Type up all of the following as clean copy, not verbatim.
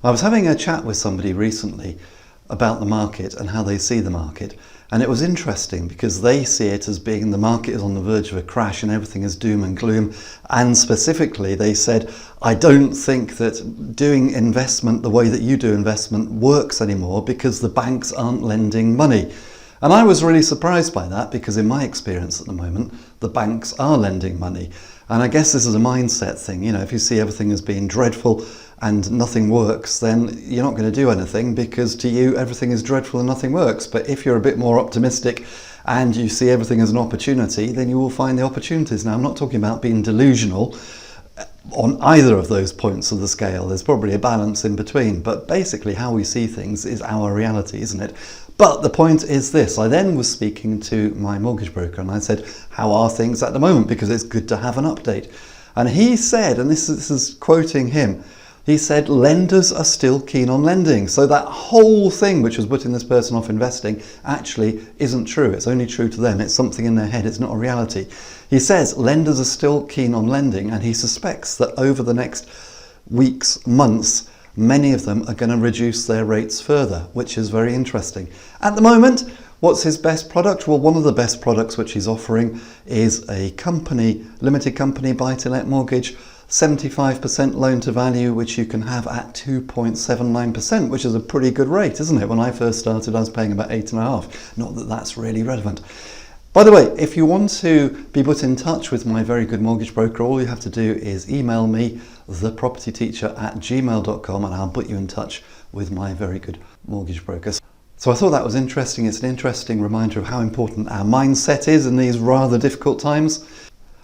I was having a chat with somebody recently about the market and how they see the market, and it was interesting because they see it as being the market is on the verge of a crash and everything is doom and gloom, and specifically they said, I don't think that doing investment the way that you do investment works anymore because the banks aren't lending money. And I was really surprised by that because in my experience at the moment, the banks are lending money. And I guess this is a mindset thing. You know, if you see everything as being dreadful and nothing works, then you're not going to do anything because to you everything is dreadful and nothing works. But if you're a bit more optimistic and you see everything as an opportunity, then you will find the opportunities. Now, I'm not talking about being delusional on either of those points of the scale. There's probably a balance in between, but basically how we see things is our reality, isn't it? But the point is this, I then was speaking to my mortgage broker and I said, how are things at the moment? Because it's good to have an update. And he said, and this is quoting him, he said, lenders are still keen on lending. So that whole thing which was putting this person off investing actually isn't true. It's only true to them. It's something in their head. It's not a reality. He says lenders are still keen on lending, and he suspects that over the next weeks, months, many of them are going to reduce their rates further, which is very interesting. At the moment, what's his best product? Well, one of the best products which he's offering is a limited company buy-to-let mortgage, 75% loan to value, which you can have at 2.79%, which is a pretty good rate, isn't it? When I first started, I was paying about 8.5. Not that that's really relevant. By the way, if you want to be put in touch with my very good mortgage broker, all you have to do is email me, thepropertyteacher@gmail.com, and I'll put you in touch with my very good mortgage broker. So I thought that was interesting. It's an interesting reminder of how important our mindset is in these rather difficult times.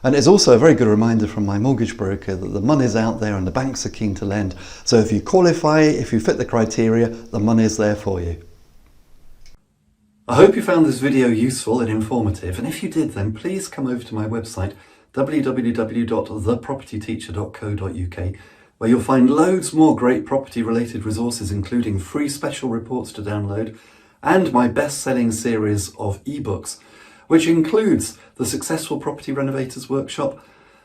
And it's also a very good reminder from my mortgage broker that the money's out there and the banks are keen to lend. So if you qualify, if you fit the criteria, the money's there for you. I hope you found this video useful and informative, and if you did, then please come over to my website www.thepropertyteacher.co.uk, where you'll find loads more great property related resources, including free special reports to download and my best-selling series of ebooks, which includes the Successful Property Renovators Workshop,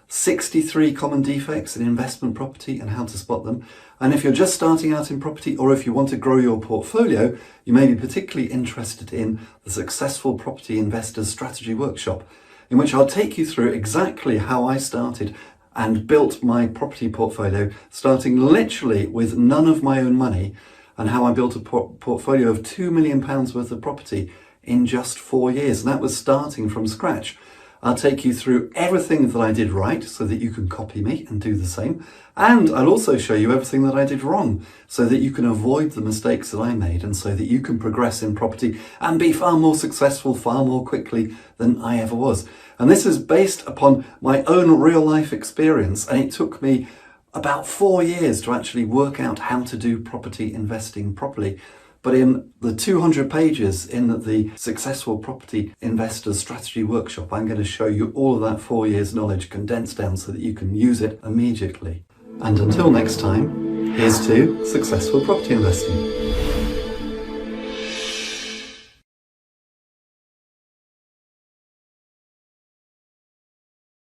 63 common defects in investment property and how to spot them. And if you're just starting out in property, or if you want to grow your portfolio, you may be particularly interested in the Successful Property Investors Strategy Workshop, in which I'll take you through exactly how I started and built my property portfolio, starting literally with none of my own money, and how I built a portfolio of £2 million worth of property in just 4 years. And that was starting from scratch. I'll take you through everything that I did right so that you can copy me and do the same. And I'll also show you everything that I did wrong so that you can avoid the mistakes that I made, and so that you can progress in property and be far more successful far more quickly than I ever was. And this is based upon my own real life experience, and it took me about 4 years to actually work out how to do property investing properly. But in the 200 pages in the Successful Property Investors Strategy Workshop, I'm going to show you all of that 4 years knowledge condensed down so that you can use it immediately. And until next time, here's to successful property investing.